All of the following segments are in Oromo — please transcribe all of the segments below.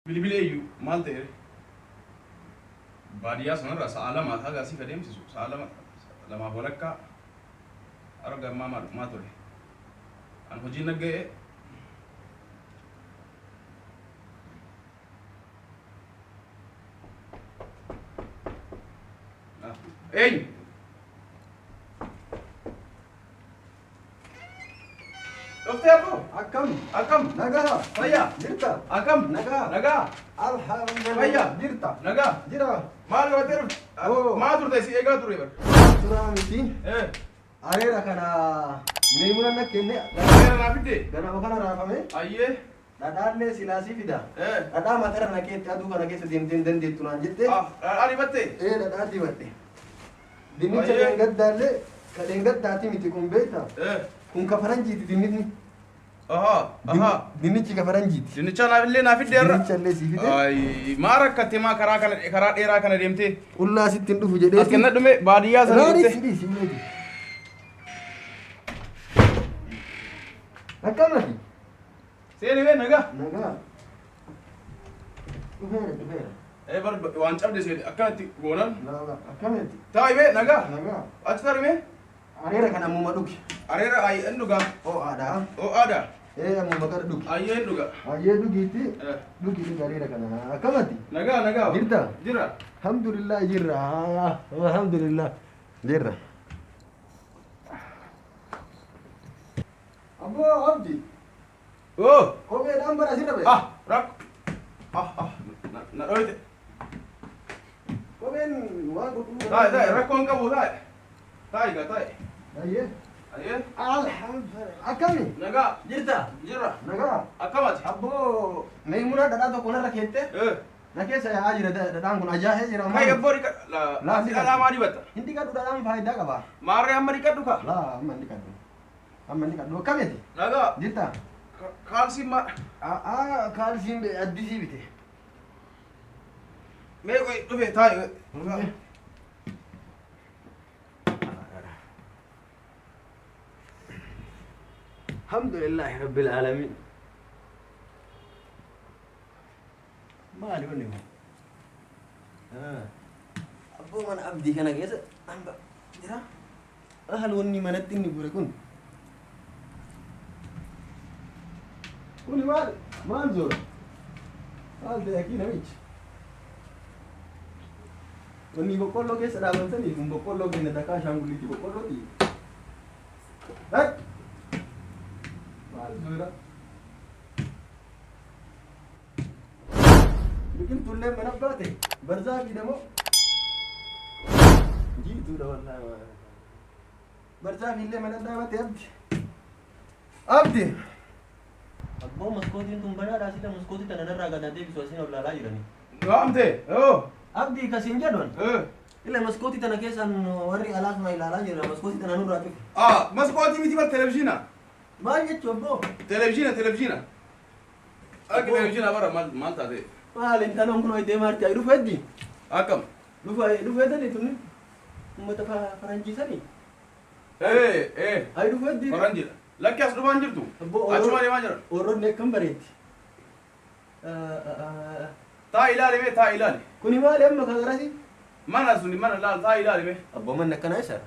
Bilbileeyyu maal ta'e baadiyyaa sanarraa sa'a lama haga asii adeemsisu sa'a lamaaf walakkaa arga maa ture an hojii nagga'e eenyu Dokter apa? Akam, naga, saya, jirta, akam, naga, alhamdulillah, saya, jirta, naga, jira, maal water, maal turte si ega turre bar, Surah miti, arera kana, Maimunah nak kene, Arera nafide, kana makana rafame, ayye, dadane silasi fida, dada matera nak kete adu kana kete den tunan jitte, ari batte, dada di batte, dinicha kalengat dati miti kumbeta, kun kafaranji dinitni. Dinichi kafaranji. Dinicha naafillee naafidde irra. Dinicha illee si fide. Ay, maal rakkate maa karaa dheeraa kana deemtee. Qullaa sittin dhufu jedhee. As kenna dhume baadiyyaa sana deemtee. Raari si meeti. Akkamati. Seeni bee nagaa. Nagaa. Dhufeera. Bar waan cabde seeni akkanatti goonan. Akkamati. Taa'ii bee nagaa. Nagaa. Achi taa'ii Areera kana ammuma dhugi. Areera ayi en dhugaa. Oo aadaa. Oo aadaa. Ammuma kana dhugi. Ayyee en dhugaa. Ayyee dhugiitti. Dhugiitti areera kana. Akkamati. Nagaa. Jirta. Jira. Alhamdulillah jirra. Alhamdulillah. Jirra. Abbo abdi. Oo. Kopheedhaan bara asirra ba'e. Rak. Na dhoyte. Kopheen waan qulqulluu. Taa'ii rakkoon qabu taa'ii. Ayyee. Alhamdulillah. Akkami? Nagaa. Jirta. Jira. Nagaa. Akkamati. Abbo Maimunaa dhadhaa tokko narra keette. Na keessa yaa'aa jira dhadhaan kun ajaa'ee jira. Kai abboo dhadhaa maa dibatta? Hindi kadhu dhadhaan faayidaa qaba. Maarree amma dhiqadhu ka? Laa amma hindi kadhu. Akkamiti? Nagaa. Jirta. Kaalsiin maa? Kaalsiin addisii bite. Mee qoy dhufe taa'e. Alhamdulillah Rabbil Alamin. Maali wanni kun? Abboo mana abdii kana keessa hamba jira. Hal wanni manatti inni gure kun. Kuni maal zoora? Maal ta'e namichi? Wanni boqqolloo keessa dhaabamtanii kun boqqolloo keenya takkaa shaangulliitti boqqollooti. Biqiltuullee mana baate barzaa fi namoo jiituudha wallaahi barzaa fi illee mana dhaabate abdi abboo maskootiin tun banaadhaa sila maskootii tana narraa gadaatee bisu asiin ol laalaa jiranii Waamte abdi kasiin jedhan ila maskootii tana keessaan warri alaas maa ilaalaa jirra maskootii tana nurraa cufe maskootii miti bar televezyiina maal jechuu abboo televezyiina akka televezyiina bara maal taate maal intanon kun hoytee maarti ay dhufu heddi akkam dhufu hedani tunni ummata faranjiisanii ay dhufu heddi faranjiidha lakki as dhufaan jirtu achuma deemaa jira orroon akkam bareetti taa ilaali kuni maali amma kan garasi mana suni mana laal taa ilaali mee abboo manni akkanaa isa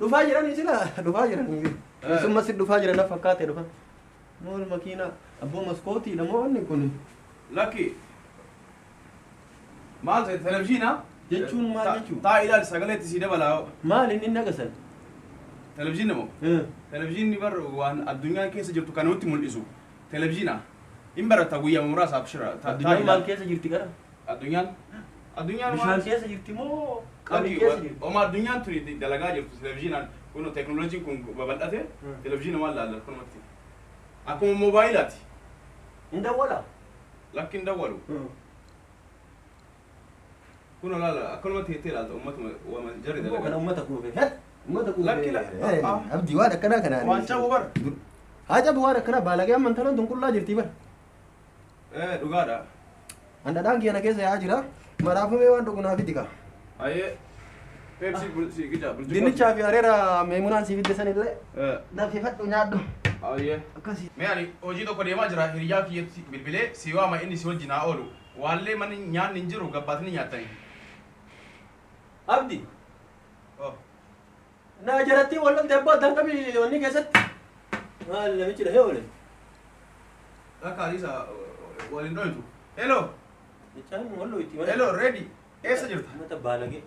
dhufaa jiranii sila dhufaa jiranii summas dhufaa jiran na fakkaate dhufa nool makiina abboo maskootii namoonni kun lakki maal ta'e televezyiina jechuun maal jechuu taa ilaali sagaleetti si dabalaa maal inni nagasan televezyiina moo televezyiinni bar waan addunyaan keessa jirtu kan nutti mul'isu televezyiina hin barata guyyaa muraasaaf shira addunyaan maal keessa jirti gara addunyaan bishaan keessa jirti moo qabii keessa jirti oma addunyaan tuni dalagaa jirtu televezyiinaan kun teknooloojiin kun babal'ate televezyiina maal laalla kunumatti akkuma moobaayilaati hin dawwala lakki hin dawwalu kun laalla akkanumatti hittee laalta ummatuma wama jarri dalagaa kana ummata kuufe ummata kuufe lakki abdii waan akkanaa kanaan waan cabu bar haa cabu waan akkanaa baalagee amman tanan dunqullaa jirtii bar dhugaadha andadhaan kiyana keessa yaa jira maraafumee waan dhugunaaf itti aye Pepsi si kicha dinnichaa fi areera Maimunaan si fidde sanillee dafifadhu nyaadhu Aye. Akkasii. Mee ani hojii tokko deemaa jira hiriyaa kiyyatti bilbilee si waama inni si wajjin haa oolu. Waallee manni nyaanni hin jiru gabbaatanii nyaatanii. Abdi. Oh. Na jaratti wallan tebbaa danqabii wanni keessatti. Maal namichi dhahee oole. Akka Alisa waliin dhohitu. Hello. Jechaan walloo itti malee. Hello, ready? Eessa jirta? Mata baalagee.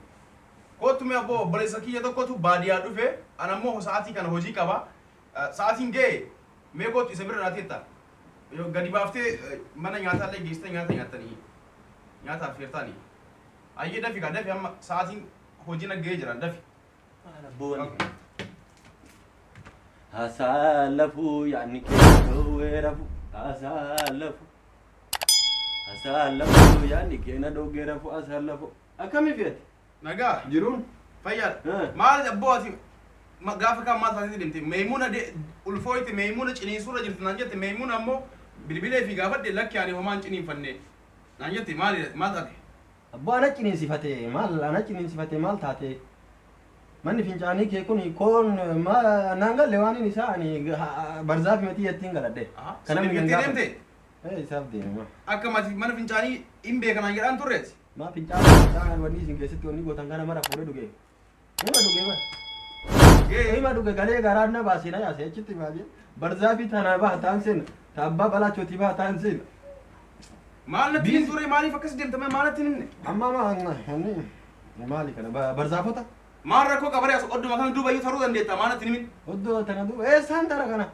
Kootu mee abboo obboleessa kiyya tokkotu baadiyyaa dhufe ana immoo sa'aatii kana hojii qaba. Sa'aatiin ga'e mee kootu isa bira naatetta. Gadi baaftee mana nyaataallee geessitee nyaata nyaatanii nyaataaf feertaanii. Ayyee dafi ka dafi amma sa'aatiin hojii nagga'ee jiran dafi. Booni. Asalafu yaani kena werafu. Asalafu. Asalafu yaani kena dogerafu asalafu. Akami fiyati? Nagaa. Jiruun. Fayyaadha. Maal abboo ati gaafa kan maal taatee deemte meemuna ulfooyti meemuna ciniinsuurra jirti naan jette meemuna ammoo bilbilee fi gaafadhe lakki ani homaan ciniinfanne naan jette maal taate? Abboo ana ciniinsifate maal taate? Manni fincaanii kee kun koon naan galle waan inni isaa ani barzaafi matii yattiin galadhe. Kana min deemte? Isaaf deema. Akka mana fincaanii hin beekanaan jedhaan turreeti. Ma fincaanii wanni isin keessatti wanni gootan kana mara fuudhee dhugee. Hima dhugee bara. Hima dhugee galee garaan na baasee na yaasee achitti baasee barzaafi tanaa baha ta'an seena taabbaa balaachooti baha ta'an seena. Maal natti hin ture maaliif akkas deemtame maal natti hin hinne? Amma maali kana barzaafota? Maal rakkoo qabaree as odduma kana duuba iyyuu taruu dandeetta maal natti hin himin? Oddoo tana duuba eessaan tara kana?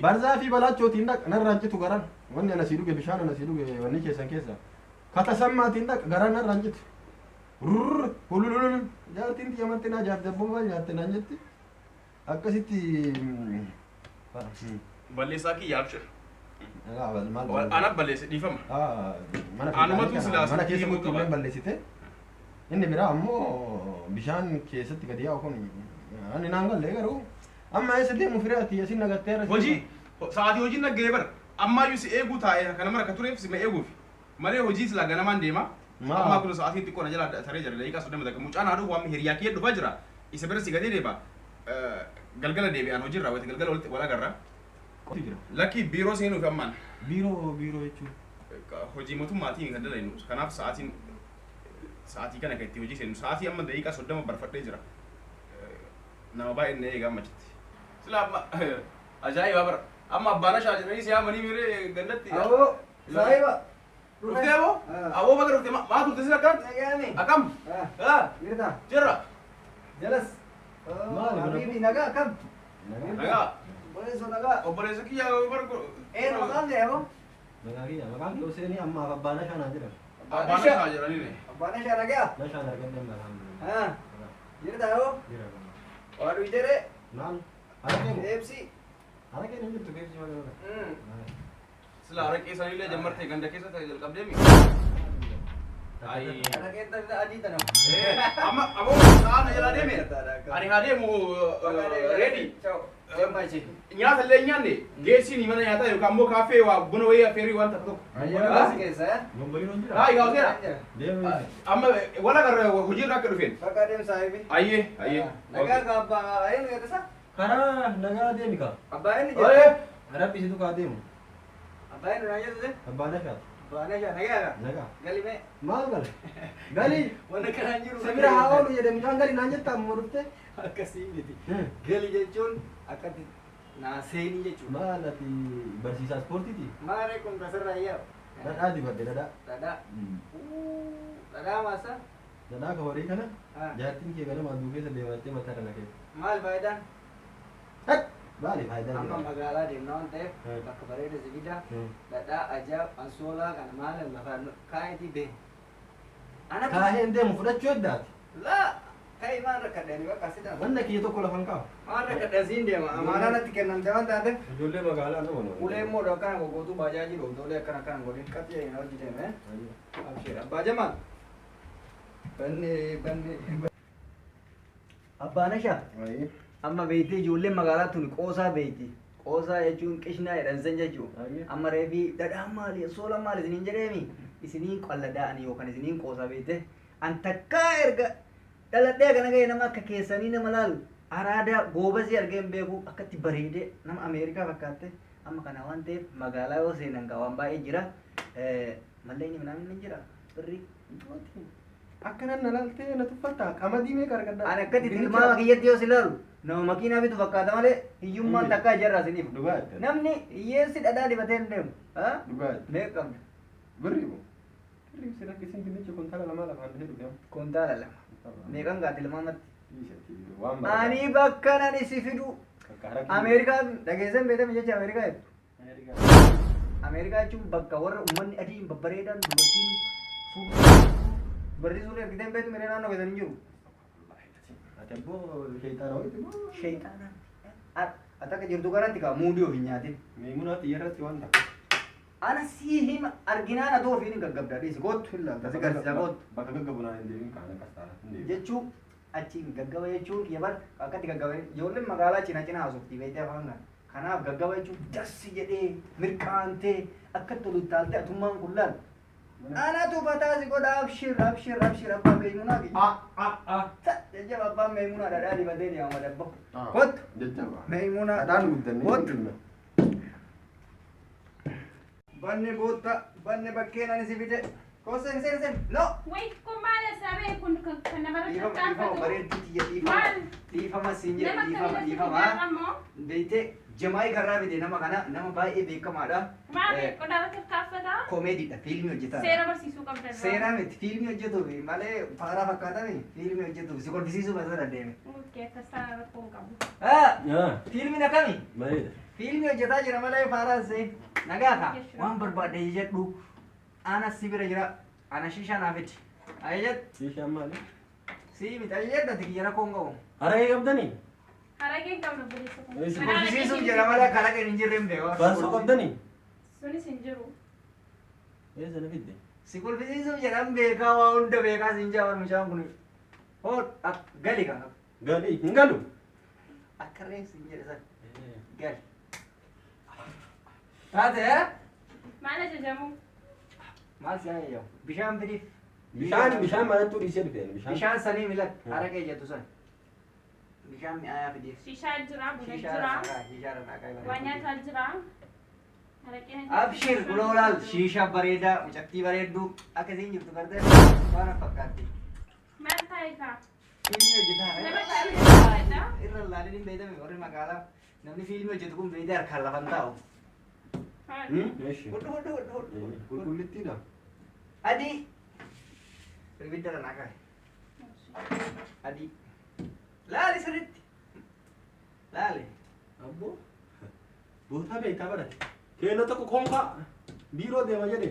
Barzaafi balaachooti dhaq narraan citu garan wanni ana sii dhuge bishaan ana sii dhuge wanni keessan keessa kata sammaatiin dhaq garan narraan citu hulululul jaartiin xiyyaamatti naa jaarti abboo maal nyaatte naan jetti akkasitti balleessaa kiyya abshir ana balleesse dhiifama mana keessa guutuuleen balleessite inni biraa ammoo bishaan keessatti gadi yaa'u kun ani naan gallee garuu amma eessa deemu firaati yasin nagatteera hojii sa'aatii hojiin naggee bara ammayyuu si eeguu taa'ee kana mara akka tureef si ma eeguuf malee hojii silaa ganamaan deema amma kun sa'aatiin xiqqoo na jala taree jira daqiiqaa soddoma dakika mucaan haadhu waan hiriyaa kiyya dhufaa jira isa bira si gadee deeba galgala deebi'an hojii irraa galgala walitti wal agarra lakki biiroo seenuuf ammaan biiroo jechuun hojii mootummaatiin kan dalaynu kanaaf sa'aatii kana kan itti hojii seenu sa'aatii amma daqiiqaa soddoma barfadhee jira nama baay'een eegaa ammachatti sila amma ajaa'iba bara amma abbaana shaajiranii si yaamanii miiree gandatti awoo saahiba dhuftee aboo aboo baga dhuftee maa turte sila akkanatti akkam jirra jalas habiibi nagaa akkam nagaa nagaa obboleessa kiyya bargo maqaan kee aboo maqaan kee Huseenii amma abbaana shaanaa jira abbaana shaajiranii abbaana shaanaa gaa na shaanaa argannee alhamdulillah jirta aboo waadu ijere naan Pepsi araqee ni jirtu Pepsi malee sila araqee sanillee jammartee ganda keessa ta'e jalqabdeemi araqee tana adii tana amma aboo saana jala deeme ani haa deemu ready nyaata illee nyaanne geessiin mana nyaataa yookaan ammoo kaaffee waa buna wayii affeerii waan tokko haa egaa hoseera amma wala garra hojii irraa akka dhufeen bakka deemsa hibi ayyee nagaa ka abbaa ayyee nagata karaa nagaa deemi ka abbaa inni jedhe rabbi situ kaa deemu abbaa inni naa jedhe abbaa nashaa nagaa gali mee maal gali gali wanna kanaan jiru sabira haa oolu jedhe midhaan gali naan jetta ammoo dhufte akkasii miti gali jechuun akkatti naaseenii jechuudha maal ati barsiisaa ispoortiiti maal kun tasarraa iyyaa dhadhaa dibadde dhadhaa maasa dhadhaa ka horii kana jaartiin kee ganama aduu keessa deemattee mataa kana keessa maal faayidaan maali faayidaan amma magaalaa deemna waan ta'eef bakka bareeda zibida dhadhaa ajaa'ib ansoolaa kana maal lafaan kaayitii bee kaaheen deemu fudhachuu eddaati laa kai maal rakkadheeni bakka sidaan wanna kiyya tokko lafan kaa'u maal rakkadheen siin deema amaanaa natti kennamte waan taateef ijoollee magaalaa nama ulee immoo akkana goggootuu baajaajii dhootoolee akkana godhin qaxxee hin hojii deeme abshir abbaa jamaal banne abbaa nashaa amma beeytee ijoolleen magaalaa tuni qoosaa beeyti qoosaa jechuun qishnaa jedhansan jechuun amma reebii dhadhaan maali soola maali isiniin jedheemi isiniin qallada'anii yookaan isiniin qoosaa beeyte an takkaa erga dhaladhee kana ga'e nama akka keessanii nama laalu Araada goobasii argeen beeku akkatti bareedee nama Ameerikaa fakkaate amma kana waan ta'eef magaalaa yoo seenan gaa waan baay'ee jira. Mallee inni midhaan ni jira birrii. Akkanan nalaaltee na tuffatta qamadii meeqa argadda? Ani akkatti tilmaama kiyyatti yoo silaalu nama makiinaa bitu fakkaata malee hiyyummaan takkaa jarraa siniif. Namni hiyyeessi dhadhaa dibatee hin deemu. Meeqa qabda? Birrii moo? Birrii si rakkisiin dinnicha kuntaala lama lafaan dhufee dhufe. Kuntaala lama. Meeqan gaa tilmaamatti? Ani bakka nan isi fidu. Ameerikaa dhageessan beekame jecha Ameerikaa jettu. Ameerikaa jechuun bakka warra uummanni adiin babbareedaan dubartiin barri suurri argiteen beektu miree naannoo keessan hin jiru. Ati abboo sheeyxaana ho'iiti moo? Sheeyxaana. Ati akka jirtu kanatti kaa muudii of hin nyaatin. Meemunaa xiyyaarratti waan ta'a. Ana sii hima arginaan atoo ofiin hin gaggabdaa dhiisi kootu hin laata. Garsiisa kootu. Bakka gaggabunaan hin deebiin kaana qastaana. Jechuun achiin gaggaba jechuun yabar akkatti gaggaba ijoolleen magaalaa cina cina haasofti beektee afaan kana. Kanaaf gaggaba jechuun dassi jedhee mirkaantee akkatti ol utaaltee atummaan kun laal. Ana tu batasi godha abshir abbaa meemunaa ki. Jajjaba abbaan meemunaa dhadhaa dibatee deema dabbo. Kottu. Jajjaba. Meemunaa. Dhadhaan guddannee. Kottu. Banne bootta banne bakkeen ani si fide. Sen. No. Wait, kung malas sabi kung naman Dhiifama bareedduu xiyya dhiifama siin jedhe dhiifama. Beeyte Jamaayii karraa fide nama kana nama baay'ee beekamaadha. Maali qodaarratti kaaffata? Komeediidha fiilmii hojjetaa. Seera barsiisuu qabda. Seeraa miti fiilmii hojjetuuf malee faaraa fakkaatame fiilmii hojjetuuf si kolfisiisuu osoo dandeeme. Okay, tasaa rakkoo qabu. Fiilmiin akkami? Bareeda. Fiilmii hojjetaa jira malee faaraa see nagaa ka waan barbaadde jedhu ana si bira jira ana shishaa naaf itti. Ayyat. Shishaan maali? Si miti ayyat ati kiyya rakkoon qabu. Haragee qabdanii? Harageen qabna buleessa kun. Si kolfisiisuuf jira malee karaa kan hin jirre hin beeku. Baansoo qabdanii? Sunis hin jiru. Eessa na fidde? Si kolfisiisuuf jira hin beekaa waa hunda beekaa siin jaa warmishaan kun. Hoo gali kan. Gali hin galu? Akka reef siin jedhe san. Gali. Taate Maal ajajamu? maal si ayyamu? Bishaan fidiif. Bishaan manattuu dhiisee dhufeen. Bishaan sanii milat haraqee jettu san. Bishaan mi'aayaa fidiif. Shishaa jira, buna Shishaa jira. Shishaa rakkaa Waa nyaataa jira. Haraqeen Abshir kuloolaal shishaa bareedaa mucattii bareedduu akkasiin jirtu gartee waan fakkaatti. Maal taa'e kaa? Fiilmii hojjetaa Nama taa'e irra laaleen hin beekame warri magaalaa namni fiilmii hojjetu kun beekee harkaan lafan taa'u. Hodhu. Qulqullittiidha. Adii. Ibidda lanaa kaa'e. Adii. Laali sirriitti. Laali. Abboo. Bootaa beektaa barate. Keelloo tokko konkaa biiroo deema jedhe.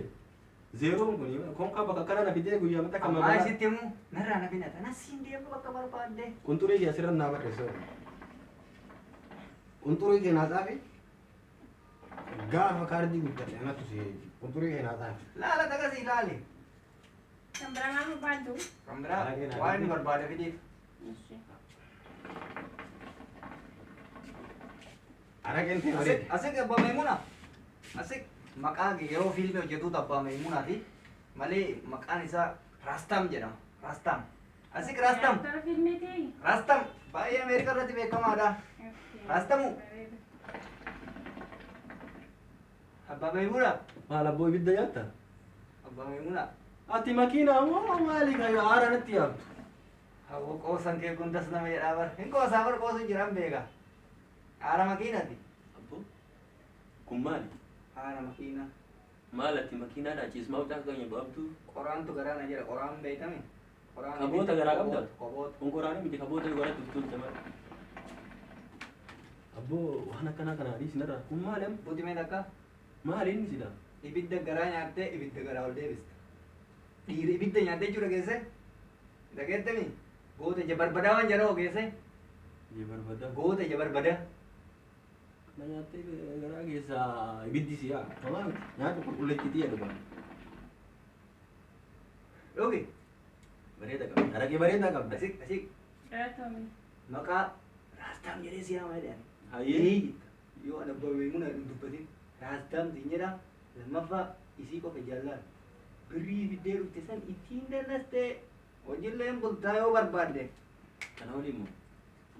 Zeeroon kun konkaa bakka kana na fidee guyyaa mata kan Maa isitti immoo narraa na finata. Nasiin deemu bakka barbaadde. Qunxurii kee asirra naa barreesse. Qunxurii kee naa xaafi. Gaafa kaardii guddate anatu si qunxurii kee naa xaafi. Laala tagasii laali. Kan biraa maal barbaaddu? Kan biraa waan inni barbaade fidiif. Haraqeen tee bareede. Asik abbaa Meemunaa. Asik maqaa yeroo fiilmii hojjetuutu abbaa Meemunaati. Malee maqaan isaa Raastam jedhama. Raastam. Asik Raastam. Tara filmeetii? Raastam. Baay'ee Ameerikaa irratti beekamaadha. Raastamu. Abbaa Meemunaa. Maal abboo ibidda nyaatta? Abbaa Meemunaa. Ati makiinaa moo maali kayyoo haara natti yaabdu? Hawwa qoosan kee kun tas nama jedhaa bar. Hin qoosaa bar qoosu jiran beeka. Haara makiinati. Abboo kun maali? Haara makiina. Maalati makiinaadha ciismaa hojjaa kan jedhu abduu. Qoraantu garaa na jedha qoraan beekame. Kaboota garaa qabda? Koboota. Konkoraanii miti kaboota gara tuttuulte malee. Abboo waan akkanaa kana adiis narra. Kun maali amma? Butimee takka Maali inni sida? ibidda garaa nyaattee ibidda garaa ol deebiste. Dhiirri ibidda nyaattee jechuudha geesse. Dhageettami goota ija barbadaa waan jedhaa geesse. Jee barbaada. Goota ija barbadaa. Na nyaattee garaa keessaa ibiddi siyaa. Homaa miti. Nyaata qulqulleessitii jedhu bara. Dhugi. Bareeda qabda. Haraqee bareedaa qabda. Asik. Dhalatoomii. Maqaa Raastam jedhee si yaama jedhan. Hayyee. Yoo ana abbaa Meemunaa hin dubbatin Raastam siin jedha. Lammaffaa isii qofa jaallaan. Birrii ibiddee dhufte san ittiin dallastee hojiillee bultaa yoo barbaadde. Kana waliin moo?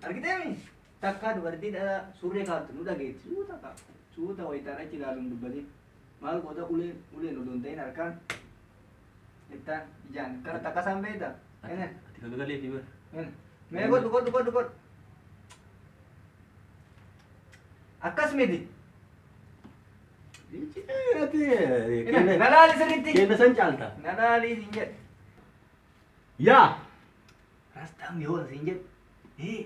Argitemi? Takka dubartiidha surree kaattu nu dhageetti. Suuta qaba. Suuta wayitaadha achi ilaaluun dubbate. Maal goota uleen odoon ta'in harkaan. Ittaan ijaan kana takka isaan beekta. Ati gagalee fi bara. Mee godhu. Akkas miti. Nalaali sirriitti. Kenna san caalta. Nalaali siin jedhe. Yaa. Rastam yoo siin jedhe.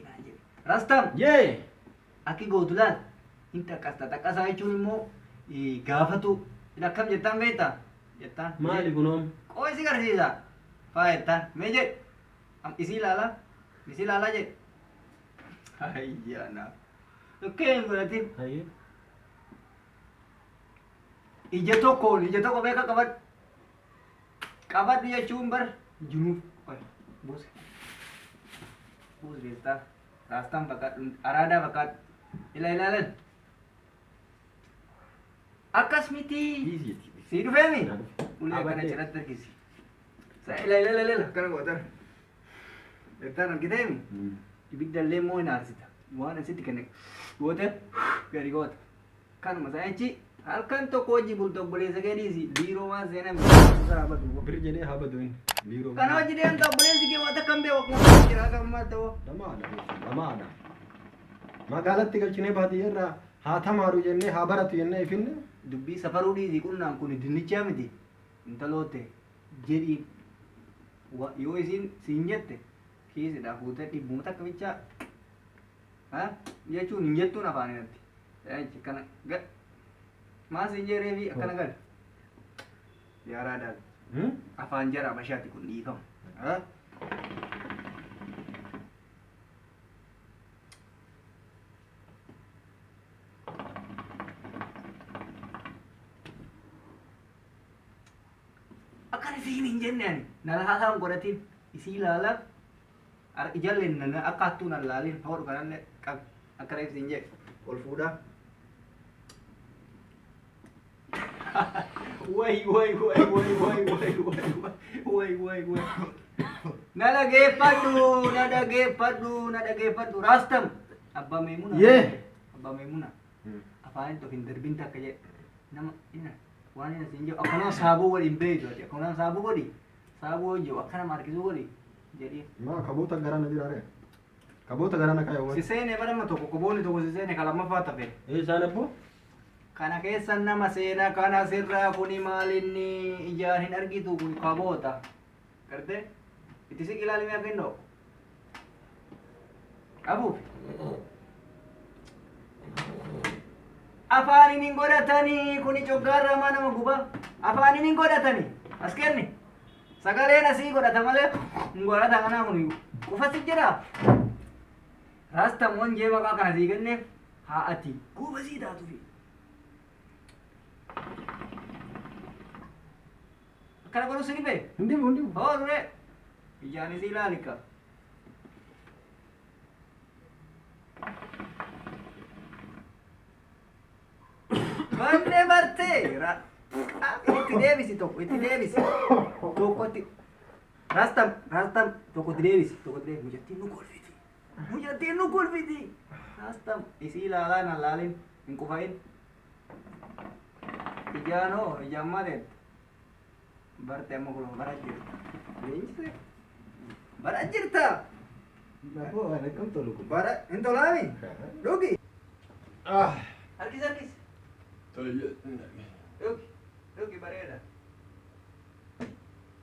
Naan jedhe. Rastam. Yee. Akki gootu laal. Hin taqqasaa jechuun immoo gaafatu. Akkam jettaan beektaa? Jettaan. Maali kunoom? Qooyi si garsiisa. Faa jettaan. Mee jedhe. Isii ilaalaa jedhe. Ayyaana. Okkeen godhatiin. Hayyee. Ija tokko beeka qabadhu. Qabadhu jechuun bar jinuuf. Buuse. Buuse beektaa. Raastaan fakkaadhu. Araadaa fakkaadhu. Ilaalan. Akkas miti. Sii dhufeemi? Ulee kana cirratti argisi. Ilaala. Akkana gootan. Beektaan argiteemi? Ibiddallee immoo hin aarsita. Waan asitti kan goote gadi goota. Kanuma saayichi halkan tokko hojii bultu obboleessa gadiisi biiroo waan seenan Bir jedhee haa badu inni. Biiroo. kana hojii deemta obboleessi kee waan akkam beeku akkuma jira akkuma ta'u. Lamaadha. Magaalatti galchinee baadiyyaarraa haa tamaaru jennee haa baratu jennee ifinne. Dubbii safaruu dhiisii qunnaan kun dinnichaa miti. Intalootte jedhii yoo isiin siin jette kiisidhaa fuutee dhibbuuta akkamicha jechuun hin jettuun afaan irratti. Kana maas hin jirree fi akkana gal. Yaaraa daal. Afaan jara bashaatti kun dhiifama. Akkana isiin hin jenne ani nalaasaan godhatiin isii ilaala ijalleen akka hattuun allaalin hodhu kanallee akkana ibsiin jedhe ol fuudhaa. Way. Na dhageeffadhu. Rastam. Abbaa Meemuna. Yee. Abbaa Meemuna. Afaan tokko hin darbin takka jedhe. Nama waan inni asiin jedhu akkana saabuu waliin beeytu ati akkana saabuu godhi. Saabuu hojjetu akkana maarkisuu godhi jedhee. Maa kaboota garana jiraare. Kaboota garana kaayawwan. Si seene barama tokko koboonni tokko si seene kalamaffaa tafe. Isaan abboo? Kana keessa nama seenaa kana sirraa kuni maalinni ijaan hin argitu kun kaboota. Gartee itti siq ilaalimee afinnoo. Abuuf. Afaan hin godhatanii kuni coggaarraa maa nama guba. Afaan hin godhatanii as kenni. Sagaleen asii godhata malee hin godhata kanaa kun qufatti jira. Raastamoon jee maqaa kana sii kenneef haa ati guba sii taatufi. Kana godhu sini be? Hundimu. Oh, dure. Ijaan isii ilaalika. Banne barte. Itti deebisi tokko, itti deebisi. Tokkotti. Rastam, tokko itti deebisi. Mujattiin nu kolfiti. Rastam, isii ilaalaa hin allaalin, hin qufain. Ijaan maaleet. Barte amma kun bara jirta. Bara jirta. Abboo ana kam tolu kun. Bara intolaami. Dhugi. Ah. Harkis. Dhugi bareeda.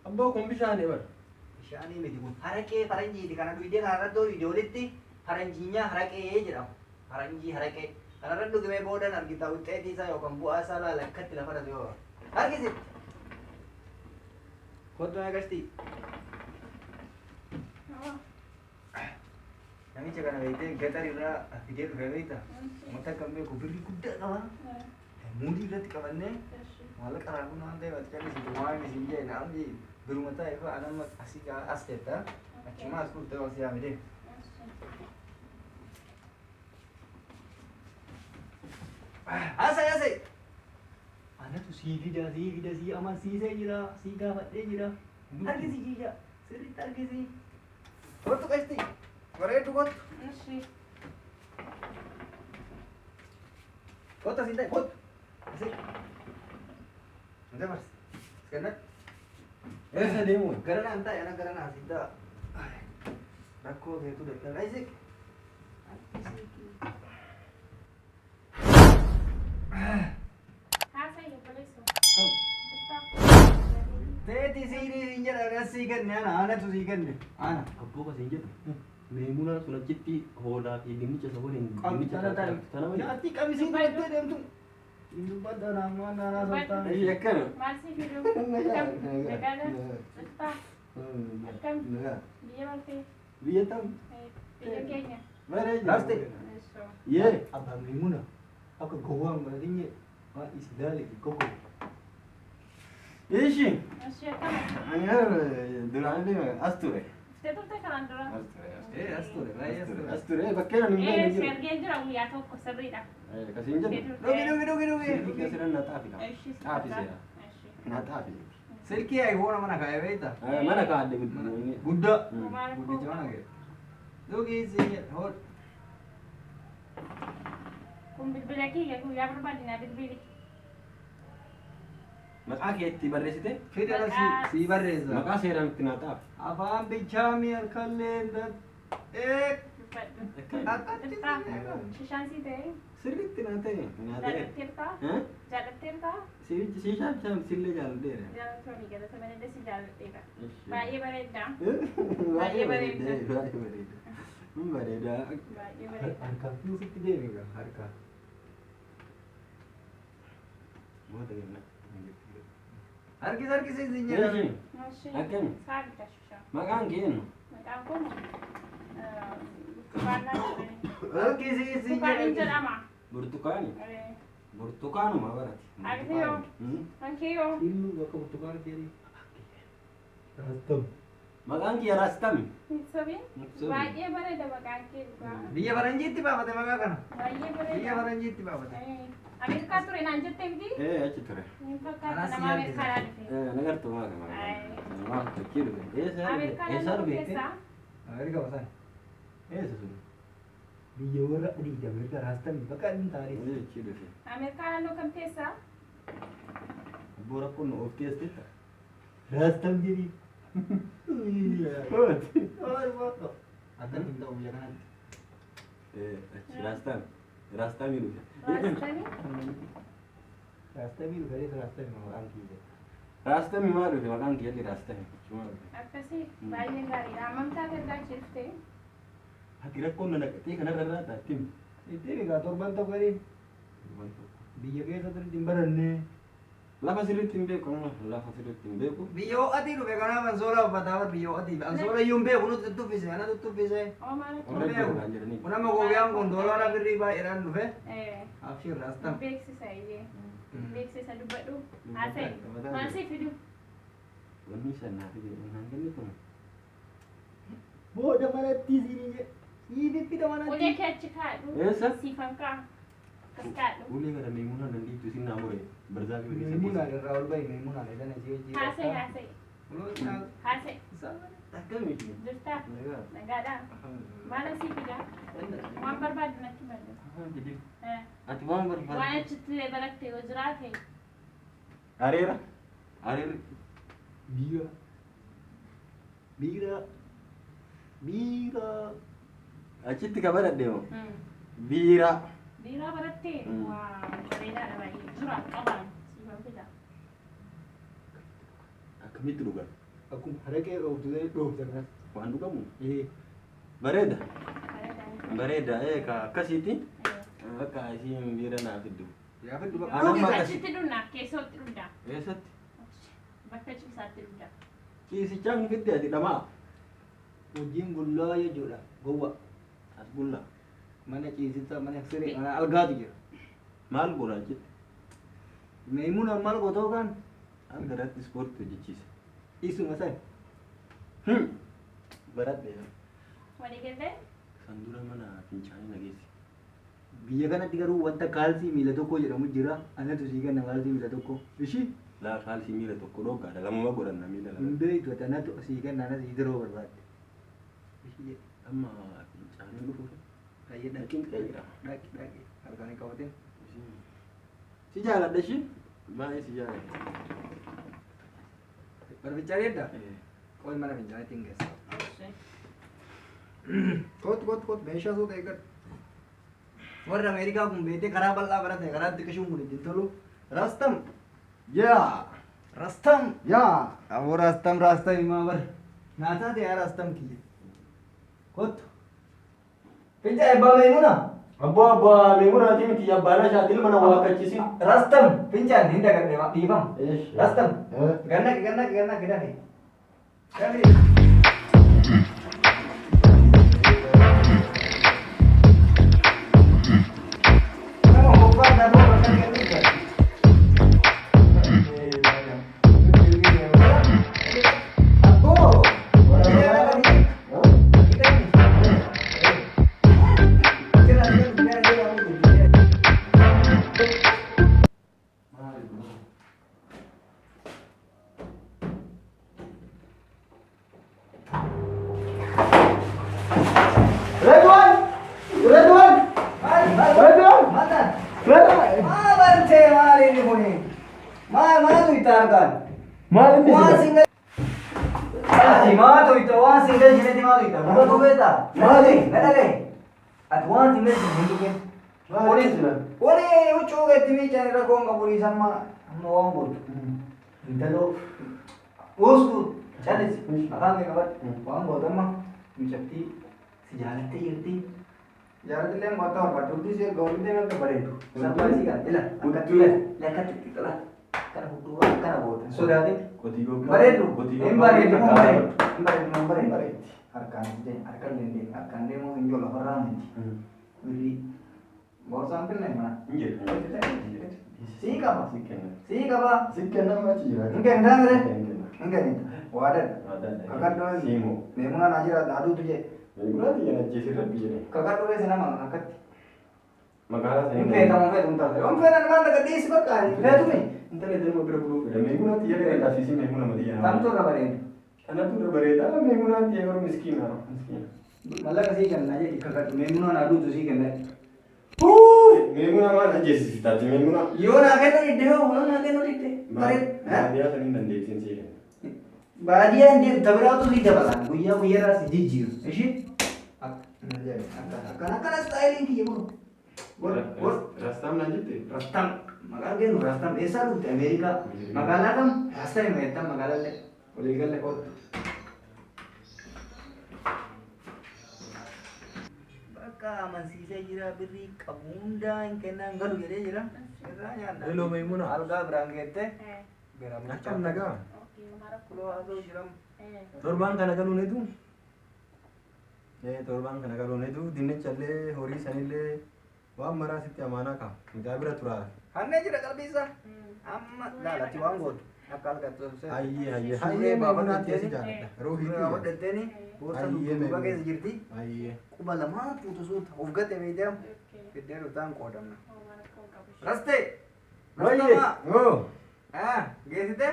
Abboo kun bishaanii bara. Bishaanii miti kun haraqee faranjiiti kana duwidee kanarratti ol ijoolletti faranjiinyaa haraqee jedhamu. Faranjii haraqee. Kanarratti dhugimee boodan argita wuxxeetii isaa yookaan bu'aa isaa laala akkatti lafa dhatu yoo. Harkisitti. Kottu agarti. Namicha kana beektee gaxar irraa fidee dhufe beekta. Uummata kan beeku birrii guddaa qaba. Muudii irratti qabannee maallaqa raafuun waan ta'eef ati callisii waan isin jee na'am jee biruma ta'e fa'aa nama asii as teetta achumaa as kurtee ol siyaa midee. Asai. Anatu sii fida sii amansiisee jira sii gaafadhee jira. Argisi jija sirriitti argisi. Kottu qasti bareedu kottu. እሺ ኮታ ሲንታይ ኮት እሺ እንደማስ እስከነት Eessa deemu? ገረና አንታ ያና ገረና ሲዳ ረኮ ሄቱ ደለ አይዚክ haasa'e obboleessoo teeti siini injera rasi ganne ana tu si ganne ana Abboo kasii jedhu meemunaan sun achitti hoolaa fi dinnicha isa waliin qamicha dinnicha tana yaati qamisi godhattee deemtu dubbadda naammaa naanaa sooftaa Eeyyii akkana. maal si fidu akkam nagaadha dhuftaa akkam biyya maltee Biyya tam. biyya keenya Bareeja. Laaste. Eessoo. Yee. abbaan meemuna akka gowwaan godhatinye waa isi daale koko Ishi. Ashii akkam Ani duraan deema as ture. dhuftee turte kanaan dura As ture. as ture baay'ee as ture As ture bakkee ani hin si beekne jiru. argee jira guyyaa tokko sirriidha Kasiin jedhu. dhugi Silkii keessa na xaafi qaba. Ishii si Xaafi qabda. seera. Ishii. Na xaafi. silkii ayfoona mana kaa'e beekta Mana kaadde guddaa. guddaa Maal guddicha koo? mana ka'e dhugi si hol Kun bilbila kiyya guyyaa barbaadinaa bilbili. Maqaa keetti barreessite? federa si barreessa Maqaa seeraan itti na xaafi. afaan bichaami halkalleen eek Dubbadhu. akkatti Dhuftaa. Shishaan sii ta'e? Sirriitti na ta'e. Nyaatee. Jaalatteertaa? Jaalatteertaa? Siishaan sillee jaaladheera. Jaalattoonni galata malee si jaaladheera. Baay'ee bareedda. Baay'ee bareeda. Baay'ee bareeda. Bareeda. Baay'ee bareedda. harkaan fiisitti deemi harkaan Moota kenna. harkisiisi jedha Eeshi. Mashii. Akkami? Saabita shishaan. Maqaan keenyu. Maqaan kun burtukaanaa jedhani. harkisiisi Burtukaaniin jedha jedhama. Burtukaani. Burtukaanuma barati. Argiyoo. Hankiyyoo. ilmu bakka burtukaana jedhi rastam Maqaan kiyya Raastami. Sabiin. Baay'ee bareeda maqaan kee dhugaa. biyya faranjiitti baafate maqaa kana Baay'ee biyya bareeda. faranjiitti baafate Ameerikaa ture naan jettee miti? Achi ture. Hin fakkaata Kanas nama yaadde. Ameerikaadhaa dhufe. Nagartuu maaqa maaqa. Ay. Maaf fakkii dhufe. Ameerikaa Eessa naannoo dhufe? keessaa? ameerika basan Eessa sun? biyya warra adiidha ameerika rastam bakka inni taariif Echi dhufe. Ameerikaa naannoo kam keessaa? Abboo rakkoon nu of teessite. rastam jedhi Ooti. akkan hin ta'u biyya kanatti Achi Raastami. Raastami dhufe. Raastanii? rastamii dhufee rastamii maqaan kiyya Raastami maa dhufe maqaan kiyya Raastami. Chuma dhufe. Akkasii baay'ee gaariidha. Amantaa ergaa jirte. Ati rakkoon na naqatee kanarra irraa taattim. ittiin egaa torban tokko jedhin biyya keessa turti hin baranne Lafa sirriitti hin beeku amma lafa sirriitti hin beeku. biyya ho'atii dhufe kanaaf ansoola uffataa biyya ho'atii ansoola iyyuu hin beeku nuti tuffise ana tuffise Oo maaltu? Warra jiru kan jedhanii. kunama gogaan kun doolaara birrii baay'eedhaan dhufe Eh. abshir rastam Beeksisa iyyee. Beeksisa dubbadhu. Haasa'e. Maal si fidu? Wanni sanaa fi naan kenni kun. booda manatti siiditti Ulee damanatti kee achi kaadhu. Eessa? Siifan kaa. Akkas kaadhu. Ulee gara meemunaa nan dhiibdu sin naa mure. Barzaa fi meemunaan irraa ol bahi meemunaan edana si hojii Haasa'e haasa'e. Haasa'e. Akkamitti? Jirtaa? Nagaa. Nagaadhaa? Maal asii fida? Waan barbaadu natti madda. Ati waan Waan barbaadde. achitti baratte yoo jiraate. Areera. Areerri. biira biira biira Achitti ka baradhe moo? Biira. Biiraa barattee? Waa bareedaadha baay'ee. Jira qabaan. Siifan fida. Akkamitti dhugan? akkuma haraqee dhooftu dhooftan Waan dhugamu? ee Bareeda. Bareedaa. Bareeda. Ka akkasiiti. Akka isiin biira naa fiddu. yaa fiddu bakka Anam Yoo akkasi. achitti dhunna keessatti dhunna. Eessatti? Bakka ciisaatti dhunna. Ciisichaan fidde ati dhamaa. hojiin bullaa jechuudha gowwa As bullaa. mana ciisita mana siree mana algaatu jira Maal godha achitti? meemunaan maal gotoo kan Al garatti ispoortii hojjechiisa. isuma san Baradhe. Walii gallee? San dura mana fincaanii nageessi. biyya kanatti garuu wanta kaalsii miila tokko jedhamu jira anatu sii kenna kaalsii miila tokko ishii Laa kaalsii miila tokko dhoggaadha. Lamuma godhanna miila lama. hin beektu anatu sii kenna anas sii diroo barbaadde ishii jedhe Amma fincaanii Fayyada. Lakin kaya. Dhaqi. Harkaan qabatin. Si jaaladha shi? Baay'ee si jaaladha. Barbicha reedda? Qoy mana fincaaniitiin geessa. Kot meeshaa suuta eeggadhu. Warra Ameerikaa kun beekee karaa bal'aa barate karaa xiqqashuun kun ittiin tolu. Rastam. Yaa. Rastam. Yaa. Aboo Rastam himaa bar. Naataa ta'e Rastam kiyya. Kottu. Finca eebbaa meemuna. Abbaa meemunaatii miti abbaanaa shaatil mana waaqachiisin. Rastam. Fincaan hin dagadhe dhiifam. Rastam. Gannaqe. Gannaqe. Jaartileen bakka barbaadduutti si gowwitee bakka bareedu. Sarbaasii kan ila akka xixiqqala kana fuuldura kana booda sodaatin bareedu hin bareedu harkaan deemuu hin jiru lafarraa miti birrii borsaan finne mana sii qaba Si kennamu achi jira. hin kennamire hin kennita waadadha kakaddoon deemuna naa jiraata aduutu jee Meemunaatii yana jeesirra biyyee. kakaddu beese nama akkatti Magaalaa hin sanii. feetamu feetu taate yoon feetan waan daga dhiisi bakka feetumi Intalli deema bira buluu fedha. Meemunaatii yana dhaabsisii meemuna malee yana. tamtuu irra bareedu Kanatu irra bareeda. Meemunaatii yeroo miskiina. mallaqa sii kenna jedhi kakaddu meemunaan aduutu sii kenna Meemuna maal ajjeesisi taate meemuna. yoo naa kennu didde yoo naa kennu didde bareed Baadiyyaa sanii dandeettiin sii kenna. baadiyyaa hin deemtu tabiraatu sii dabalan guyyaarraa si jijjiiru ishii akkana staayiliin kiyya kun Rastaan naan jette. rastam maqaan kennu rastam eessaa dhufte ameerikaa magaalaa kam rastam himeettan magaalallee waliigalle oottu bakka amansiisee jira birrii qabu hundaa hin kennaan galu jedhee jira irraa nyaanna Hello Meemuna. algaa biraan geette Akkam nagaa. kuloo haasoo jiramu Torbaan kana galuunitu. Torbaan kana galuunitu dinnichallee horii sanillee waan maraa sitti amaanaa qaba. Mucaa bira turaa. hannee jira qalbiisa amma laalatti waan gootu akka algattu Hayyee Meemunaa teessi jaalladha. Yeroo hiitii. godhatteeni boorsa dudduuba keessa jirti Hayyee. quba lamaa fuutu suuta of gate beekam fiddee dhutaan qoodamna raste Wayyee. Oo. geessite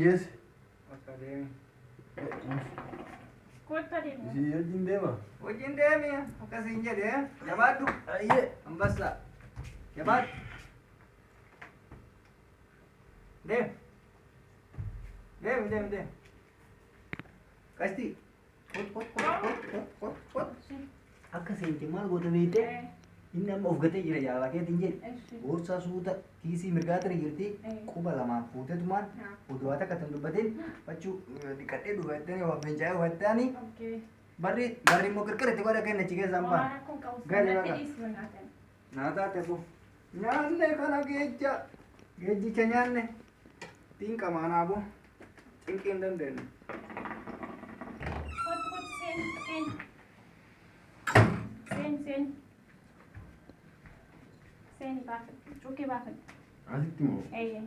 Geessi. akka deemi Kota deemu. Isii wajjin deema. wajjin deemi akkasiin jedhe jabaadhu Hayyee. ambassa jabaadhu deem deem qasti kot akka seente maal goota beekte inni amma of gatee jira jaalala keetiin jedhe boorsaa suuta kiisii mirgaa tira jirti quba lamaan fuutetumaan utuu takka tan dubbatin fachuu dhiqadhee dhugattanii waa fincaa'ee hubattaanii barri immoo qirqiritti godha kennachi keessaan baan naataa tefu nyaanne kana geejjicha nyaanne xiinqa maanaabu xinqii hin dandeenye Sen baafadhu. Cuukkii baafadhu. Asitti moo? Eeyyee.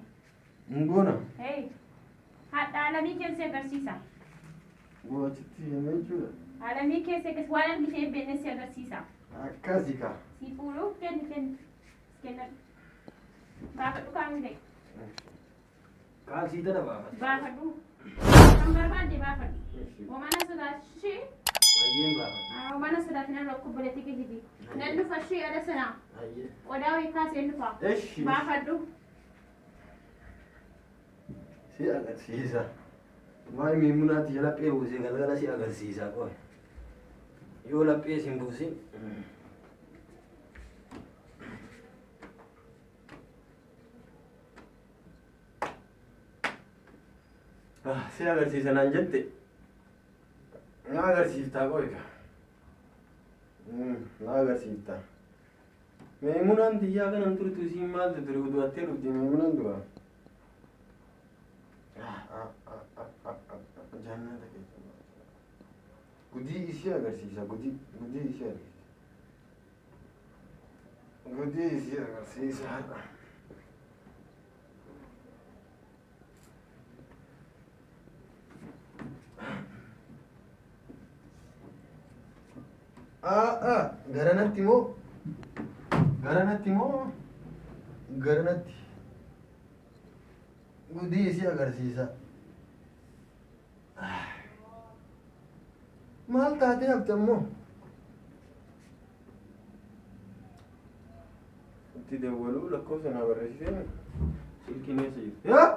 Ngoona. Haadha alamii keessa agarsiisa. Goochitti himee jechuudha. Alamii keessa waan argite eebbeennes si agarsiisa. Akkasi kaa. Si fuudhuu kennu. Baafadhu kaa'uu ta'e. Kaasii dada baafadhu. Baafadhu. Kan barbaadde baafadhu. Wamana sodaachishee Ayyeen baafadhu. Mana sodaatina rakkoo boleetii gidi. Nan dhufa shii ala sana. Ayyee. Odaa kaasee dhufa. Eshi. Baafadhu. Si agarsiisa. Waa'ee miimunaatti laphee buusee galgala si agarsiisa qoy. Yoo laphee sin buusin. Si agarsiisa naan jette. Na agarsiiftaa qoy ka. Na agarsiiftaa. Miimunaan xiyyaa kanan turtu isiin maaltu ture udu'attee dhufti miimunaan dura. Jannata keessa gudii ishee agarsiisa gudii ishee agarsiisa gudii ishee agarsiisa garanatti moo garanatti gudii ishee agarsiisa. Maal taatee hafte ammoo? Itti dawwaluu lakkoofsa naa barreessitee silkiin eessa jirti? Yaa!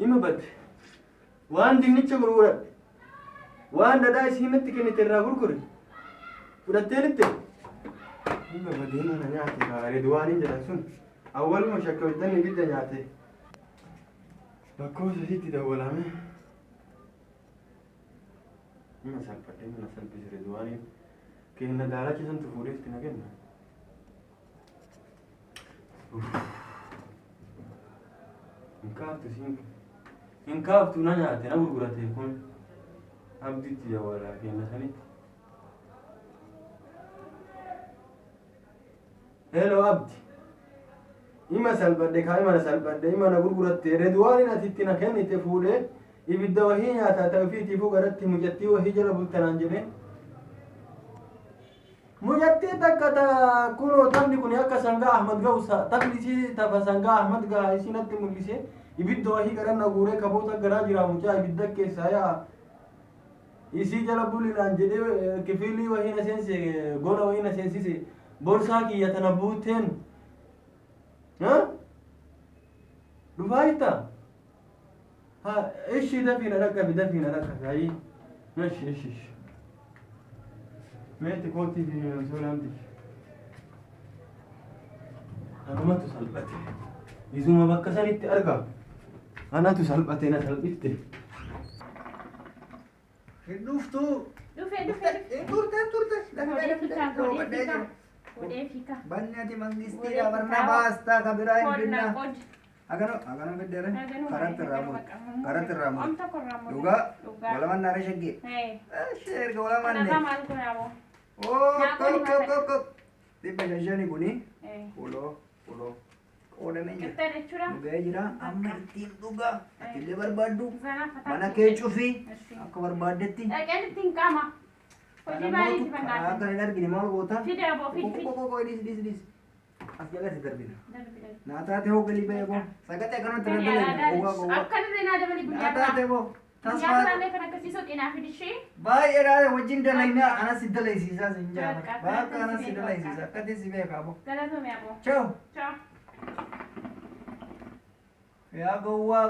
Ima badde waan dinnicha gurguradhe waan dhadhaa isiinatti kennite irraa gurgure fudhattee litte ima badee mana nyaate bareedu waan hin jedhan sun awwaluma shakka bittanni ibidda nyaate lakkoofsa isitti dawwalame mana salphise Ridwaaniin kenna daalacha santu fuudhee itti na kenna. Hin kaaftu na nyaate na gurgurate kun abdiitti dawwalaa kenna sanitti. Hello abdi. Ima salphadhe kaa'ee mana salphadhe ima na gurguratte Ridwaaniin atitti na kennite fuudhee ibidda wahii nyaataa ta'e ofiitiifuu garatti mucattii wahii jala bultanaan jedhee. Mucattii takka kunoo taphni kun akka sangaa Ahmad ga'usa taphni isii tapha sangaa Ahmad ga'a isinatti mul'ise ibidda wahii garanna guuree kaboota garaa jira mucaa ibidda keessaa yaa isii jala bulinaan jedhee kifilii wahii na seense gola wahii na seensise borsaa kiyya tana buuteen dhufaa hitta ishi dafiina dhaqqa ayi ishi meetti kootii fi soolaamti anumatu salphate isuma bakka sanitti argama anatu salphate na salphifte hin dhuftu Dhufe. turte Godee fika. banni ati mangistiidha barna baastaa ka biraa hin finna agano fiddere karatti irraa mu dhugaa walaman naare shaggee erga walamanne dhibba shashani kuni fuloo qoodame dhugee jira amma ittiin dhugaa atillee barbaaddu mana kee cufi akka barbaaddetti akka hin argine maal goota dis as jalatti darbina naataate hoo galii ba'e boo sagalee akkanatti naataate boo baay'ee dhaale wajjin dalaynaa anas si dalaysiisaa sin jaaba baaka anas si dalaysiisa akkatti si beekaa boo ciao yaa gowwaa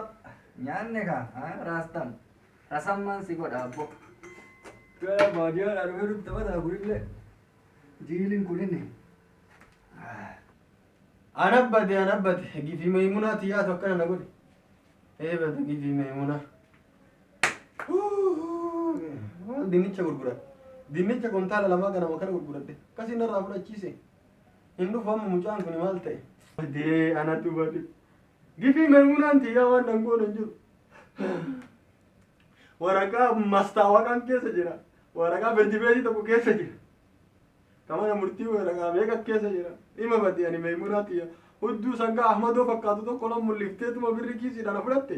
nyaanne ka raastan rasamman si godha abbo gara baadiyyaadhaa dhufee dubtabataa kunillee jiiliin kuninne anabbate gifi Maymunaa tiyyaatu akkana na godhe eebate gifi Maymunaa dinnicha gurguradhe dinnicha kontaala lamaa ganama kana gurguradhe akkasii narraa fudhachiise hin dhufu amma mucaan kun maal ta'e dee anatu bade gifi Maymunaan tiyyaa waan dangoon hin jiru waraqaa mastaawaqaan keessa jira waraqaa berjibeetii tokko keessa jira kamana murtii waraqaa meeqa keessa jira dhima bade ani Maymunaa tiyya hudduu sangaa Ahmadoo fakkaatu tokko nan mul'ifteetuma birri kiisiidhaan fudhatte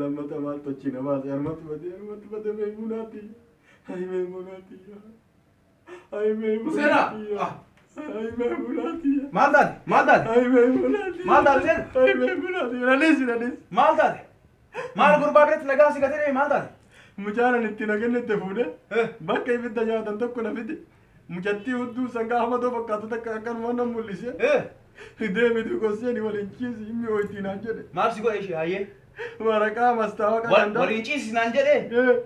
lammata maal tochina baase armatu bade Maymunaa tiyya ay Maymunaa tiyya Husseena Ay Maimunati. Maal taate? Maal taate? Ay Maimunati. Maal taate seen? Ay Maimunati. Nanis. Maal taate? Maal gurbaa biratti nagaa si gatee maal taate? Mucaan itti nagenne itti fuudhe bakka ibidda nyaatan tokko na fide. Mucattii hudduu sangaa hamatoo fakkaatu takka akkanuma nan mul'ise. Deebitu goseeni waliin ciisi himmi ho'itii naan jedhe. Maal si godhe ishee hayyee? Waraqaa mastaawaqa danda'a. Waliin ciisi naan jedhee?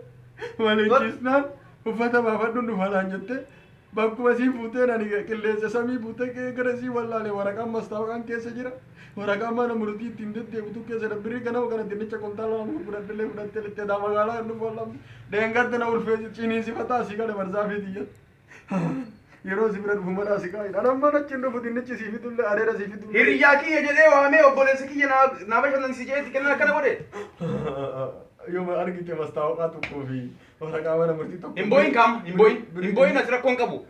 Waliin ciisnaan uffata baafadhuun dhufa naan jette. Bakkuma sii fuutee nani qilleensa samii fuutee gara sii wallaalee waraqaan mastaawaqaan keessa jira. Waraqaan mana murtii ittiin deddeebitu keessa dabbirii ganama kana dinnicha kontaala nama fudhadhelee fudhattee littee daa magaalaa hin dhufu wallamne. Deengatte na ulfee ciniinsifataa asii gada barsaa feetiyya. Yeroo si bira dhufu mana asii kaa'idha. Anamma nachi hin dhufu dinnichi sii fidullee adeera sii fidullee. Hiriyyaa kiyya jedhee waamee obboleessa kiyya naa bashannansiisee jeetti kennan akkana godhe. Yooma argite mastaawaqaa tokkoo fi waraqaa mana murtii tokko. Himboyin kam? Himboyin ati rakkoon qabu.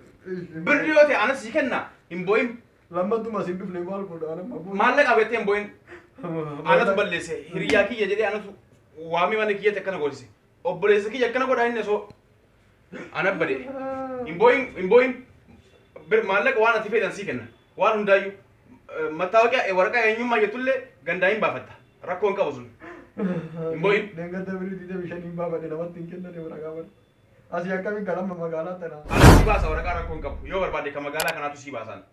Birri yoo ta'e anas si kenna. Himboyin. Lammattuma siin dhufne maal godha anamma. Maallaqa beektee himboyin. Anatu balleesse. Hiriyyaa kiyya jedhee anatu waamee mana kiyyatti akkana godhise. Obboleessa kiyya akkana godha inni osoo. Ana bade. Himboyin. Maallaqa waan ati fedhan si kenna. Waan hundaayyuu. Mattaawaqiyaa waraqaa eenyummaa jettullee gandaa hin baafatta. Rakkoon qabu sun. Himboyin. Deengata birii diida bishaan hin baafadhe namatti hin kennane waraqaa bara. Asii akkamiin kalama magaalaa tana. Ana si baasa waraqaa rakkoon qabu. Yoo barbaade kan magaalaa kanaatu si baasan.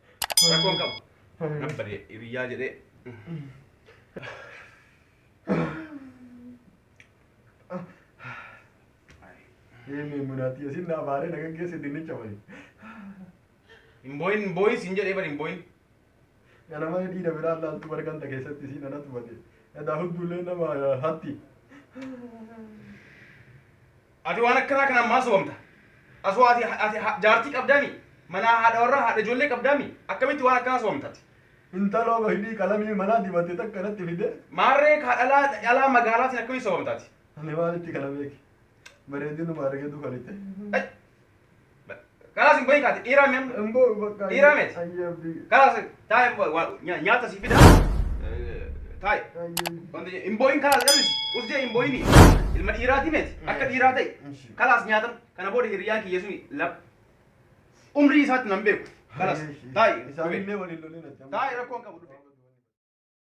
Rakkoon qabu. Nabbade hiriyyaa jedhee. Maimunati asin na baare nagan keessa dinnicha wayi. Himboyin siin jedhee bari himboyin. Ganama dhiida biraa laaltu barganta keessatti siin anatu bade. Edaa huddullee nama hatti. Ati waan akkanaa kanaan maa sobamta? Asoo ati jaartii qabdaami? Manaa haadha warraa haadha ijoollee qabdaami? Akkamitti waan akkanaa sobamtati? Intaloo bahidii qalamii manaa dibattee takka natti fide. Maarree dhalaa magaalaatiin akkamitti sobamtaati? Ani maalitti kana beeki? Bareedinuma argeetu kalite. Kalaas himboyin kaate dhiiraa meem? Dhiiraa meeti? Kalaas taa'e nyaata si fida. Taa'e. Himboyin kalaas dhabisi. Usjee himboyini. Ilma dhiiraati meeti? Akka dhiiraa ta'e. Kalaas nyaatan kana booda hiriyyaan kiyya suni umrii isaatti nan beeku. Kalaas taa'e. Isaanillee waliin lolee natti. Taa'e rakkoon qabu dhufe.